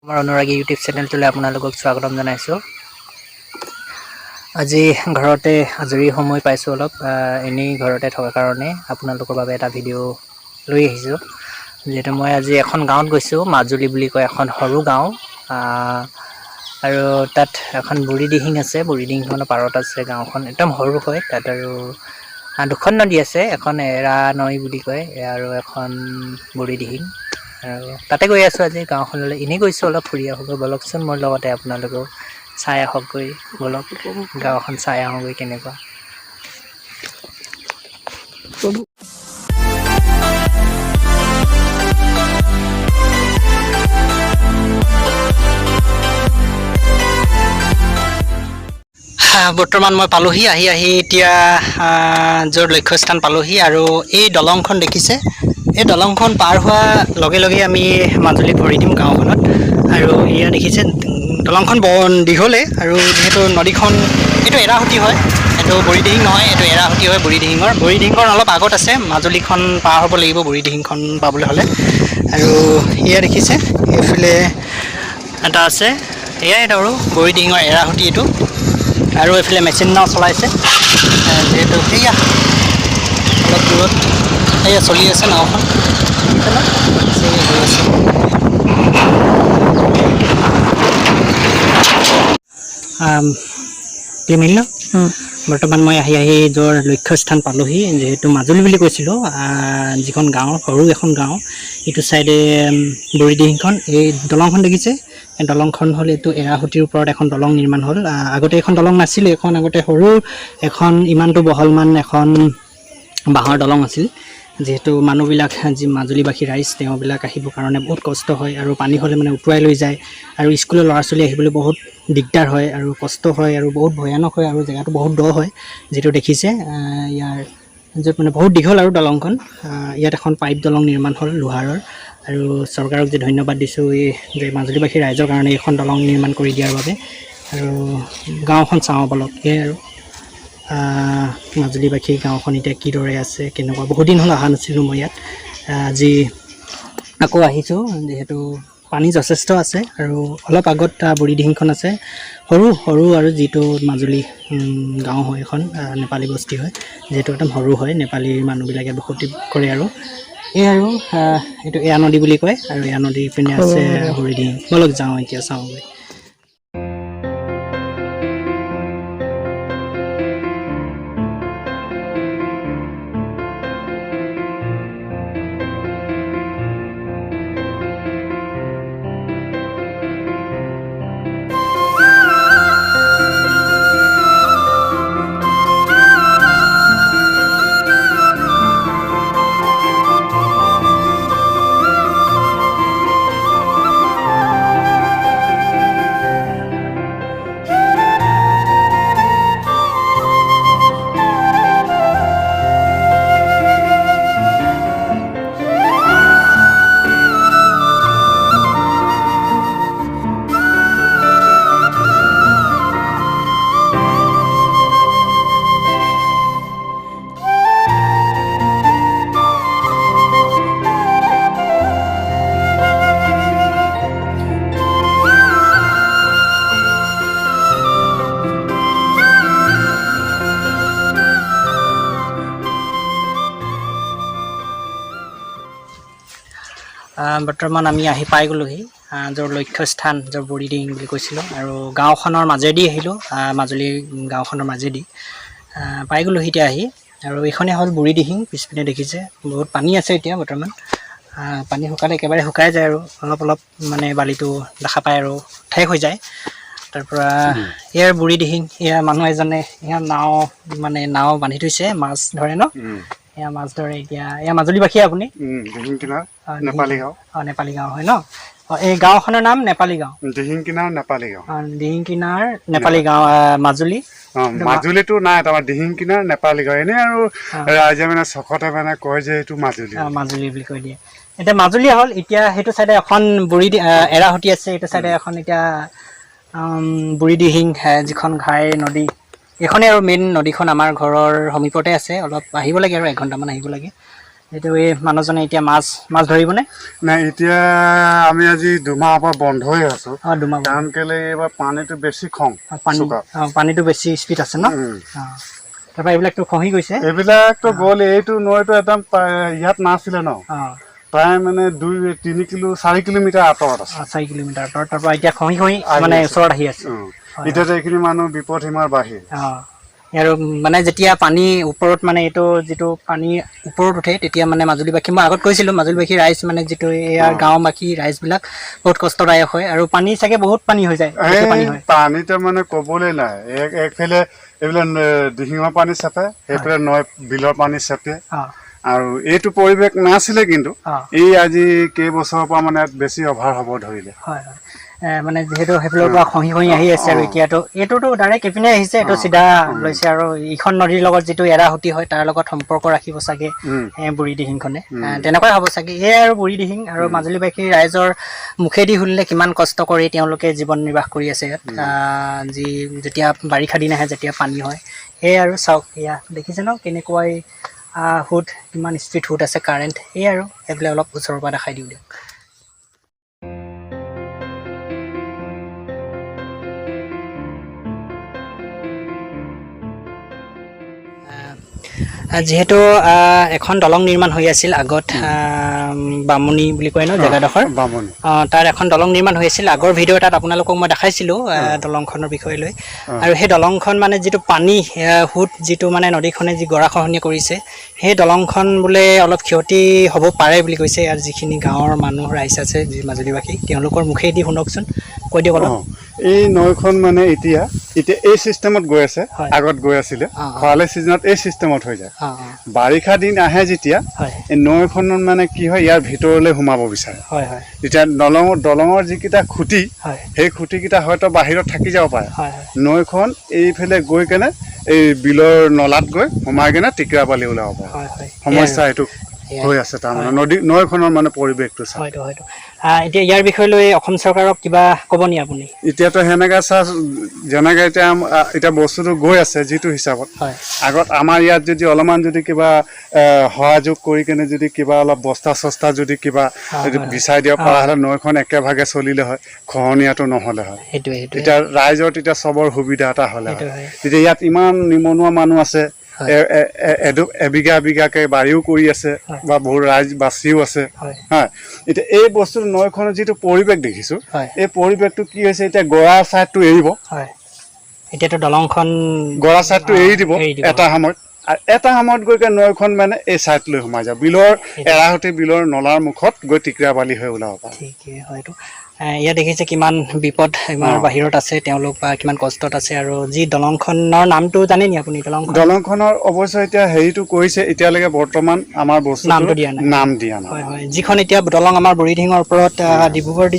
আমাৰ অনুৰাগী ইউটিউব চেনেলটোলৈ আপোনালোকক স্বাগতম জনাইছোঁ। আজি ঘৰতে আজৰি সময় পাইছোঁ অলপ এনেই ঘৰতে থকাৰ কাৰণে আপোনালোকৰ বাবে এটা ভিডিঅ' লৈ আহিছোঁ। যিহেতু মই আজি এখন গাঁৱত গৈছোঁ, মাজুলী বুলি কয়, এখন সৰু গাঁও আৰু তাত এখন বুঢ়ীদিহিং আছে। বুঢ়ীদিহিংখনৰ পাৰত আছে গাঁওখন, একদম সৰু হয়। তাত আৰু দুখন নদী আছে, এখন এৰা নৈ বুলি কয় আৰু এখন বুঢ়ীদিহিং। আৰু তাতে গৈ আছোঁ আজি গাঁওখনলৈ। এনেই গৈছোঁ অলপ ফুৰি আহোঁগৈ, ব'লকচোন মোৰ লগতে আপোনালোকেও চাই আহকগৈ। ব'লক গাঁওখন চাই আহোঁগৈ কেনেকুৱা। বৰ্তমান মই পালোহি, আহি এতিয়া য'ৰ লক্ষ্যস্থান পালোহি। আৰু এই দলংখন দেখিছে, এই দলংখন পাৰ হোৱা লগে লগে আমি মাজুলীত ভৰি দিম গাঁওখনত। আৰু এয়া দেখিছে দলংখন দীঘলে, আৰু যিহেতু নদীখন এইটো এৰাসুতি হয়, এইটো বুঢ়ীদিহিং নহয়, এইটো এৰাসুতি হয় বুঢ়ীদিহিঙৰ অলপ আগত আছে। মাজুলীখন পাৰ হ'ব লাগিব বুঢ়ীদিহিংখন পাবলৈ হ'লে। আৰু এয়া দেখিছে এইফালে এটা আছে, এয়াই আৰু বুঢ়ীদিহিঙৰ এৰাসুতি এইটো। আৰু এইফালে মেচিন নাও চলাইছে, যিহেতু সেয়া অলপ দূৰত সেয়া চলি আছে নাওখন, গৈ আছে। বৰ্তমান মই আহি য'ৰ লক্ষ্যস্থান পালোহি, যিহেতু মাজুলী বুলি কৈছিলোঁ, যিখন গাঁও, সৰু এখন গাঁও। এইটো ছাইডে বুঢ়ীদিহিংখন, এই দলংখন দেখিছে, এই দলংখন হ'ল এইটো এৰাসুতিৰ ওপৰত এখন দলং নিৰ্মাণ হ'ল। আগতে এখন দলং নাছিলে, এখন আগতে সৰু এখন ইমানটো বহলমান এখন বাঁহৰ দলং আছিল। যিহেতু মানুহবিলাক, যি মাজুলীবাসী ৰাইজ, তেওঁবিলাক আহিবৰ কাৰণে বহুত কষ্ট হয়, আৰু পানী হ'লে মানে উটুৱাই লৈ যায়, আৰু স্কুলৰ ল'ৰা ছোৱালী আহিবলৈ বহুত দিগদাৰ হয়, আৰু কষ্ট হয়, আৰু বহুত ভয়ানক হয়, আৰু জেগাটো বহুত দ হয়। যিটো দেখিছে ইয়াৰ য'ত মানে বহুত দীঘল আৰু দলংখন। ইয়াত এখন পাইপ দলং নিৰ্মাণ হ'ল লোহাৰৰ, আৰু চৰকাৰক যে ধন্যবাদ দিছোঁ যে মাজুলীবাসী ৰাইজৰ কাৰণে এইখন দলং নিৰ্মাণ কৰি দিয়াৰ বাবে। আৰু গাঁওখন চাওঁ বলক, সেয়াই আৰু মাজুলীবাসী গাঁওখন এতিয়া কিদৰে আছে, কেনেকুৱা। বহুত দিন হ'ল অহা নাছিলোঁ মই ইয়াত, আজি আকৌ আহিছোঁ। যিহেতু পানী যথেষ্ট আছে, আৰু অলপ আগত বুঢ়ীদিহিংখন আছে, সৰু আৰু যিটো মাজুলী গাঁও হয়, এখন নেপালী বস্তি হয়, যিহেতু একদম সৰু হয়, নেপালী মানুহবিলাকে বসতি কৰে। আৰু এই আৰু এইটো এয়া নদী বুলি কয়, আৰু এয়া নদীৰ পিনে আছে বুঢ়ীদিহিং। বলক যাওঁ, এতিয়া চাওঁগৈ। বৰ্তমান আমি আহি পাই গ'লোহি য'ৰ লক্ষ্যস্থান, য'ৰ বুঢ়ীদিহিং বুলি কৈছিলোঁ। আৰু গাঁওখনৰ মাজেদি আহিলোঁ, মাজুলী গাঁওখনৰ মাজেদি পাই গ'লোহি এতিয়া আহি। আৰু এইখনেই হ'ল বুঢ়ীদিহিং। পিছপিনে দেখিছে বহুত পানী আছে এতিয়া বৰ্তমান। পানী শুকালে একেবাৰে শুকাই যায়, আৰু অলপ মানে বালিটো দেখা পায় আৰু ঠেক হৈ যায়। তাৰপৰা ইয়াৰ বুঢ়ীদিহিং, ইয়াৰ মানুহ এজনে ইয়াৰ নাও বান্ধি থৈছে, মাছ ধৰে ন, এয়া মাছ ধৰে। এতিয়া এয়া মাজুলীবাসী আপুনি? নেপালী গাঁও হয় ন। এই গাঁওখনৰ নাম নেপালী গাঁও, দিহিং কিনাৰ নেপালী গাঁও, মাজুলী। মাজুলীটো নাই, তাৰপৰা দিহিং কিনাৰ নেপালী গাঁও। এনেই আৰু ৰাইজে মানে চখতে মানে কয় যে এইটো মাজুলী বুলি কৈ দিয়ে। এতিয়া মাজুলী হ'ল, এতিয়া সেইটো চাইডে এখন এৰাসুতি আছে, এইটো চাইডে এখন এতিয়া বুঢ়ীদিহিং, যিখন ঘাই নদী, এইখনেই আৰু মেইন নদীখন আমাৰ ঘৰৰ সমীপতে আছে। অলপ আহিব লাগে, আৰু 1 ঘণ্টামান আহিব লাগে। এইটো এই মানুহজনে এতিয়া মাছ ধৰিবনে? নাই, এতিয়া আমি আজি 2 মাহৰ পৰা বন্ধ হৈ আছো। 2 মাহ কাৰণ কেলে এইবাৰ পানীটো বেছি খং, পানীটো বেছি স্পীড আছে ন। তাৰপৰা এইবিলাকতো খহি গৈছে, এইবিলাকতো গ'ল। এইটো নৈটো একদম ইয়াত নাছিলে ন, প্ৰায় মানে 2-3 কিলো 4 কিলোমিটাৰ আঁতৰত আছে। 4 কিলোমিটাৰ আঁতৰত। তাৰপৰা এতিয়া খহি মানে ওচৰত আহি আছে। এতিয়াতো এইখিনি মানুহ বিপদ সীমাৰ বাহিৰ। আৰু মানে যেতিয়া পানী ওপৰত মানে এইটো যিটো পানী ওপৰত উঠে তেতিয়া মানে মাজুলীবাসী, মই আগত কৈছিলোঁ মাজুলীবাসী ৰাইজ মানে যিটো ইয়াৰ গাঁওবাসী ৰাইজবিলাক বহুত কষ্টদায়ক হয়। আৰু পানী চাগে বহুত পানী হৈ যায়, পানী হয়। পানীটো মানে ক'বলৈ নাই। একফালে এইবিলাক দিহিঙৰ পানী চেপে, সেইফালে নৈ বিলৰ পানী চেপে। আৰু এইটো পৰিৱেশ নাছিলে, কিন্তু এই আজি কেইবছৰৰ পৰা মানে বেছি অভাৰ হ'ব ধৰিলে। হয়। মানে যিহেতু সেইফালৰ পৰা খহি আহি আছে, আৰু এতিয়াতো এইটোতো ডাইৰেক্ট ইপিনে আহিছে, এইটো চিধা লৈছে। আৰু ইখন নদীৰ লগত যিটো এৰাসুতি হয় তাৰ লগত সম্পৰ্ক ৰাখিব চাগে বুঢ়ী দিহিংখনে, তেনেকুৱাই হ'ব চাগে। এয়াই আৰু বুঢ়ী দিহিং আৰু মাজুলীবাসী ৰাইজৰ মুখেদি শুনিলে কিমান কষ্ট কৰি তেওঁলোকে জীৱন নিৰ্বাহ কৰি আছে ইয়াত। যেতিয়া বাৰিষা দিন আহে, যেতিয়া পানী হয়, সেয়াই আৰু চাওক, এয়া দেখিছে ন কেনেকুৱাই সোঁত, কিমান স্পীড সোঁত আছে কাৰেণ্ট। এই আৰু এইবিলাক অলপ ওচৰৰ পৰা দেখাই দিওঁ দিয়ক। যিহেতু এখন দলং নিৰ্মাণ হৈ আছিল আগত, বামুণী বুলি কয় ন জেগাডোখৰ, তাত এখন দলং নিৰ্মাণ হৈ আছিল। আগৰ ভিডিঅ' এটাত আপোনালোকক মই দেখাইছিলোঁ দলংখনৰ বিষয় লৈ। আৰু সেই দলংখন মানে যিটো পানী সোঁত, যিটো মানে নদীখনে যি গৰাখহনীয়া কৰিছে, সেই দলংখন বোলে অলপ ক্ষতি হ'ব পাৰে বুলি কৈছে। ইয়াৰ যিখিনি গাঁৱৰ মানুহ ৰাইজ আছে, যি মাজুলীবাসী, তেওঁলোকৰ মুখেদি শুনকচোন, কৈ দিয়ক অলপ। এই নৈখন মানে এতিয়া এই চিষ্টেমত গৈ আছে, আগত গৈ আছিলে। খৰালি ছিজনত এই চিষ্টেমত হৈ যায়। বাৰিষা দিন আহে যেতিয়া, এই নৈখনত মানে কি হয়, ইয়াৰ ভিতৰলৈ সোমাব বিচাৰে। যেতিয়া দলঙৰ যিকেইটা খুঁটি, সেই খুঁটিকেইটা হয়তো বাহিৰত থাকি যাব পাৰে। নৈখন এইফালে গৈ কেনে এই বিলৰ নলাত গৈ সোমাই কেনে টিকৰা বালি ওলাব পাৰে। সমস্যা এইটো হৈ আছে তাৰমানে নৈখনৰ মানে পৰিৱেশটো চাই। এতিয়া ইয়াৰ বিষয় লৈ অসম চৰকাৰক কিবা ক'ব নি আপুনি? এতিয়াতো সেনেকে যেনেকে এতিয়া বস্তুটো গৈ আছে যিটো হিচাপত, আগত আমাৰ ইয়াত যদি অলপমান যদি কিবা সহযোগ কৰি কেনে যদি কিবা অলপ বস্তা চস্তা যদি কিবা বিচাৰি দিব পৰা হ'লে, নৈখন একেভাগে চলিলে হয়, খহনীয়াটো নহ'লে হয়। তেতিয়া ৰাইজৰ তেতিয়া চবৰ সুবিধা এটা হ'লে হয়। তেতিয়া ইয়াত ইমান নিবনুৱা মানুহ আছে, এবিঘাকে বাৰীও কৰি আছে, বা বহুত ৰাইজ বাচিও আছে। এতিয়া এই বস্তু নৈখনৰ যিটো পৰিৱেশ দেখিছো, এই পৰিৱেশটো কি হৈছে, এতিয়া গৰা ছাইডটো এৰিব। এতিয়াতো দলংখন গৰা ছাইডটো এৰি দিব এটা সময়ত, আৰু এটা সময়ত গৈ নৈখন মানে এই ছাইড লৈ সোমাই যাব, বিলৰ এৰাহতি বিলৰ নলাৰ মুখত গৈ টিকৰা বালি হৈ ওলাব পাৰে। হয়তো ইয়াত দেখিছে কিমান বিপদ, ইমান বাহিৰত আছে তেওঁলোক, বা কিমান কষ্টত আছে। আৰু যি দলংখনৰ নামটো জানে নি আপুনি? দলংখনৰ অৱশ্যে এতিয়া হেৰিটো কৰিছে, এতিয়ালৈকে বৰ্তমান আমাৰ বস্তুটো নাম দিয়া নাই। যিখন এতিয়া দলং আমাৰ বুঢ়ীদিহিঙৰ ওপৰত, ডিব্ৰুগড়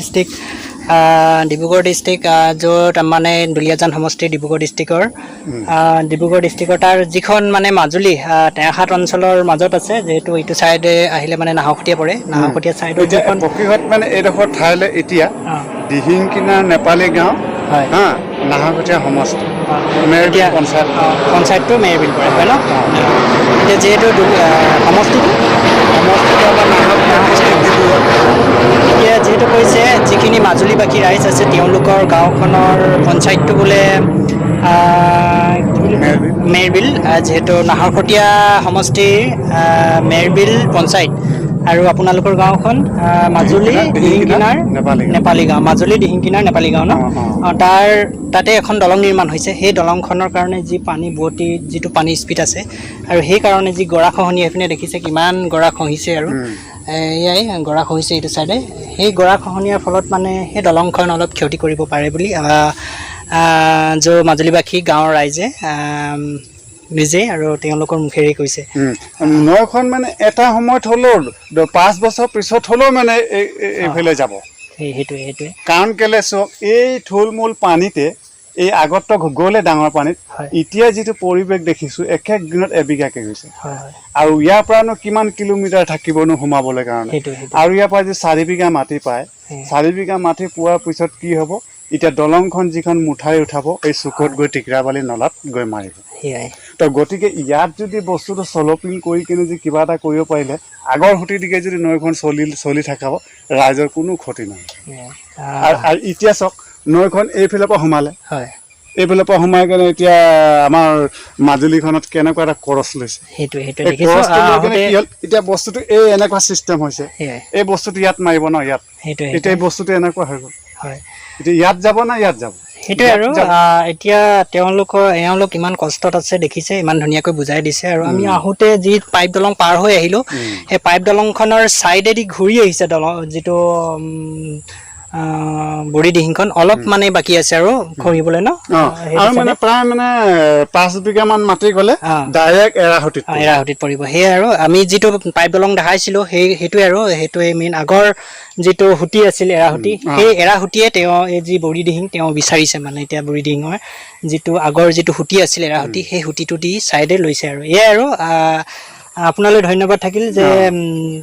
ডিষ্ট্ৰিক্ট, য'ত মানে দুলীয়াজান সমষ্টিৰ ডিব্ৰুগড় ডিষ্ট্ৰিক্টৰ তাৰ যিখন মানে মাজুলী টেঙাখাত অঞ্চলৰ মাজত আছে। যিহেতু এইটো ছাইডে আহিলে মানে নাহৰকটীয়া পৰে, নাহৰকটীয়া ছাইডত যিখন পকীঘাট মানে এইডোখৰ ঠাইলৈ এতিয়া দিহিং কিনাৰ নেপালী গাঁও, নাহৰকটীয়া সমষ্টি, পঞ্চায়তটো মেৰবিল পৰে, হয় ন? এতিয়া যিহেতু সমষ্টিটো আমাৰ এতিয়া যিহেতু কৈছে, যিখিনি মাজুলীবাসী ৰাইজ আছে তেওঁলোকৰ গাঁওখনৰ পঞ্চায়তটো বোলে মেৰবিল, যিহেতু নাহৰকটীয়া সমষ্টিৰ মেৰবিল পঞ্চায়ত। আৰু আপোনালোকৰ গাঁওখন মাজুলী দিহিংকিনাৰ নেপালী গাঁও, মাজুলী দিহিংকিনাৰ নেপালী গাঁও ন? তাতে এখন দলং নিৰ্মাণ হৈছে। সেই দলংখনৰ কাৰণে যি পানী বোৱতী, যিটো পানী স্পীড আছে, আৰু সেইকাৰণে যি গৰাখহনীয়া, এইপিনে দেখিছে কিমান গৰা খহিছে। আৰু এয়াই গৰা খহিছে এইটো চাইডে। সেই গৰাখহনীয়াৰ ফলত মানে সেই দলংখন অলপ ক্ষতি কৰিব পাৰে বুলি মাজুলীবাসী গাঁৱৰ ৰাইজে নিজে আৰু তেওঁলোকৰ মুখেৰে কৈছে। নৈখন মানে এটা সময়ত হ'লেও 5 বছৰ পিছত হ'লেও মানে এইফালে যাব। সেইটোৱে কাৰণ কেলে চাওক, এই থুলমূল পানীতে এই আগততো গ'লে ডাঙৰ পানীত, এতিয়া যিটো পৰিৱেশ দেখিছো, এক দিনত এবিঘাকে গৈছে। আৰু ইয়াৰ পৰানো কিমান কিলোমিটাৰ থাকিবনো সোমাবলৈ কাৰণে। আৰু ইয়াৰ পৰা যদি 4 বিঘা মাটি পায়, 4 বিঘা মাটি পোৱাৰ পিছত কি হ'ব, এতিয়া দলংখন যিখন মুঠাই উঠাব এই চুকত গৈ টিকৰাবালি নলাত গৈ মাৰিব তো গতিকে ইয়াত যদি বস্তুটো চলপিং কৰি কিনে যদি কিবা এটা কৰিব পাৰিলে আগৰ সুতিদিকে যদি নৈখন চলি থাকাব ৰাইজৰ কোনো ক্ষতি নহয় আৰু এতিয়া চাওক নৈখন এইফালৰ পৰা সোমালে এইফালৰ পৰা সোমাই কেনে এতিয়া আমাৰ মাজুলীখনত কেনেকুৱা এটা খৰচ লৈছে এতিয়া বস্তুটো এই এনেকুৱা চিষ্টেম হৈছে এই বস্তুটো ইয়াত মাৰিব ন ইয়াত এতিয়া এই বস্তুটো এনেকুৱা হৈ গ'ল এতিয়া ইয়াত যাব না ইয়াত যাব সেইটোৱে আৰু এতিয়া তেওঁলোক ইমান কষ্টত আছে দেখিছে ইমান ধুনীয়াকৈ বুজাই দিছে আৰু আমি আহোঁতে যি পাইপ দলং পাৰ হৈ আহিলোঁ সেই পাইপ দলংখনৰ ছাইডেদি ঘূৰি আহিছে যিটো বুঢ়ী দিহিংখন অলপ মানে বাকী আছে আৰু ঘূৰিবলৈ ন আৰু মানে প্ৰায় মানে 5 বিঘামান মাটি গ'লে ডাইৰেক্ট এৰাহুতিত পৰিব সেয়াই আৰু আমি যিটো পাইপ দলং দেখাইছিলোঁ সেইটোৱে মেইন আগৰ যিটো সুঁতি আছিল এৰাহুতি সেই এৰাহুতিয়ে তেওঁ এই যি বুঢ়ী দিহিং তেওঁ বিচাৰিছে মানে এতিয়া বুঢ়ী দিহিঙৰ যিটো আগৰ যিটো সুঁতি আছিল এৰাহুতি সেই সুঁতিটো দি ছাইডে লৈছে আৰু এয়াই আৰু আপোনালৈ ধন্যবাদ থাকিল যে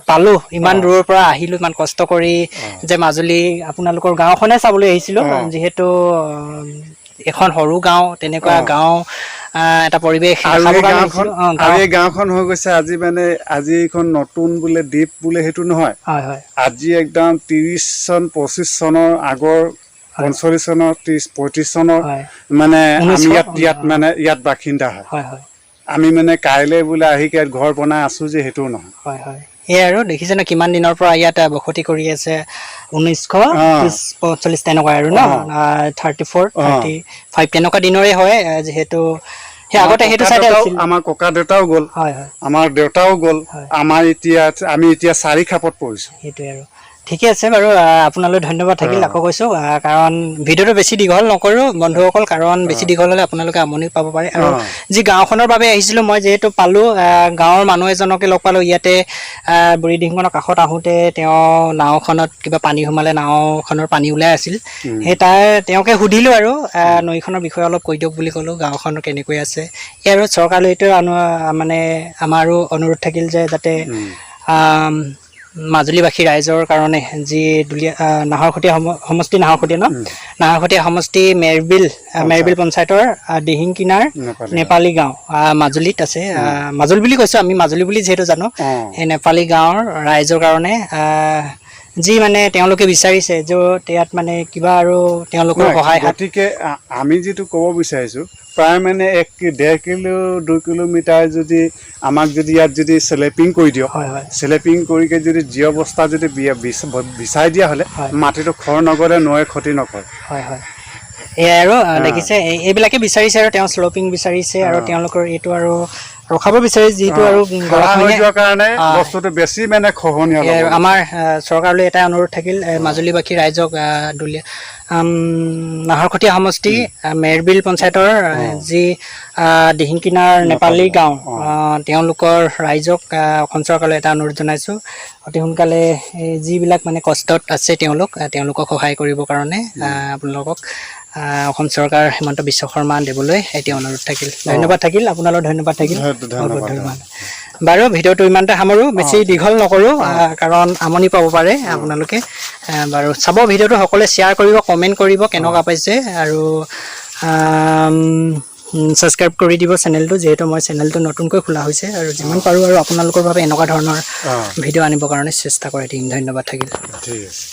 পালো ইমান দূৰৰ পৰা আহিলো ইমান কষ্ট কৰি যে মাজুলী আপোনালোকৰ গাঁওখনে চাবলৈ আহিছিলো যিহেতু এখন সৰু গাঁও তেনেকুৱা গাঁও এটা পৰিৱেশ আৰু এই গাঁওখন হৈ গৈছে আজি এইখন নতুন বোলে দ্বীপ বোলে সেইটো নহয় আজি একদম 30 চন 25 চনৰ আগৰ 45 চনৰ 35 চনৰ মানে আমি ইয়াত বাসিন্দা হয় আমি মানে কাইলৈ বোলে আহি ইয়াত ঘৰ বনাই আছো যে সেইটো নহয় সেয়াই আৰু দেখিছে ন কিমান দিনৰ পৰা ইয়াত বসতি কৰি আছে 1945 তেনেকুৱা আৰু ন 34 35 তেনেকুৱা দিনৰে হয় যিহেতু সেই আগতে সেইটো চাইডে আছিল আমাৰ ককা দেউতাও গ'ল আমাৰ দেউতাও গ'ল আমি এতিয়া 4 খাপত পৰিছো সেইটোৱে আৰু ঠিকে আছে বাৰু আপোনালৈ ধন্যবাদ থাকিল আকৌ কৈছোঁ কাৰণ ভিডিঅ'টো বেছি দীঘল নকৰোঁ বন্ধুসকল কাৰণ বেছি দীঘল হ'লে আপোনালোকে আমনি পাব পাৰে আৰু যি গাঁওখনৰ বাবে আহিছিলোঁ মই যিহেতু পালোঁ গাঁৱৰ মানুহ এজনকে লগ পালোঁ ইয়াতে বুঢ়ী দিহিংখনৰ কাষত আহোঁতে তেওঁ নাওখনত কিবা পানী সোমালে নাওখনৰ পানী ওলাই আছিল সেই তেওঁকে সুধিলোঁ আৰু নৈখনৰ বিষয়ে অলপ কৈ দিয়ক বুলি ক'লোঁ গাঁওখনৰ কেনেকৈ আছে এই আৰু চৰকাৰলৈ এইটো মানে আমাৰো অনুৰোধ থাকিল যে যাতে মাজুলীবাসী ৰাইজৰ কাৰণে যি নাহৰখুটীয়া সমষ্টি মেৰবিল পঞ্চায়তৰ দিহিং কিনাৰ নেপালী গাঁও মাজুলীত আছে মাজুলী বুলি কৈছোঁ আমি মাজুলী বুলি যিহেতু জানো সেই নেপালী গাঁৱৰ ৰাইজৰ কাৰণে যি মানে তেওঁলোকে বিচাৰিছে যে ইয়াত মানে কিবা আৰু তেওঁলোকৰ সহায় গতিকে আমি যিটো ক'ব বিচাৰিছোঁ প্ৰায় মানে 1.5 কিলো 2 কিলোমিটাৰ যদি আমাক যদি ইয়াত যদি স্লেপিং কৰি দিয়ক স্লেপিং কৰিকে যদি যি অৱস্থা যদি বিচাৰি দিয়া হ'লে মাটিটো খৰ নগৰে নৈ ক্ষতি নকৰে এয়াই আৰু দেখিছে এইবিলাকে বিচাৰিছে আৰু তেওঁ স্লপিং বিচাৰিছে আৰু তেওঁলোকৰ এইটো আৰু ৰখাব বিচাৰিছে যিটো আৰু কাৰণে বস্তুটো বেছি মানে খহনীয়া আমাৰ চৰকাৰলৈ এটা অনুৰোধ থাকিল মাজুলীবাসী ৰাইজক নাহৰখুটীয়া সমষ্টি মেৰবিল পঞ্চায়তৰ যি দিহিং কিনাৰ নেপালী গাঁও তেওঁলোকৰ ৰাইজক অসম চৰকাৰলৈ এটা অনুৰোধ জনাইছোঁ অতি সোনকালে যিবিলাক মানে কষ্টত আছে তেওঁলোকক সহায় কৰিবৰ কাৰণে আপোনালোকক অসম চৰকাৰ হিমন্ত বিশ্ব শৰ্মা দেৱলৈ এতিয়া অনুৰোধ থাকিল ধন্যবাদ থাকিল আপোনালৈ ধন্যবাদ থাকিল ধন্যবাদ বাৰু ভিডিঅ'টো ইমানতে সামৰোঁ বেছি দীঘল নকৰোঁ কাৰণ আমনি পাব পাৰে আপোনালোকে বাৰু চাব ভিডিঅ'টো সকলোৱে শ্বেয়াৰ কৰিব কমেণ্ট কৰিব কেনেকুৱা পাইছে আৰু ছাবস্ক্ৰাইব কৰি দিব চেনেলটো যিহেতু মই চেনেলটো নতুনকৈ খোলা হৈছে আৰু যিমান পাৰোঁ আৰু আপোনালোকৰ বাবে এনেকুৱা ধৰণৰ ভিডিঅ' আনিবৰ কাৰণে চেষ্টা কৰি দিম ধন্যবাদ থাকিল ঠিক আছে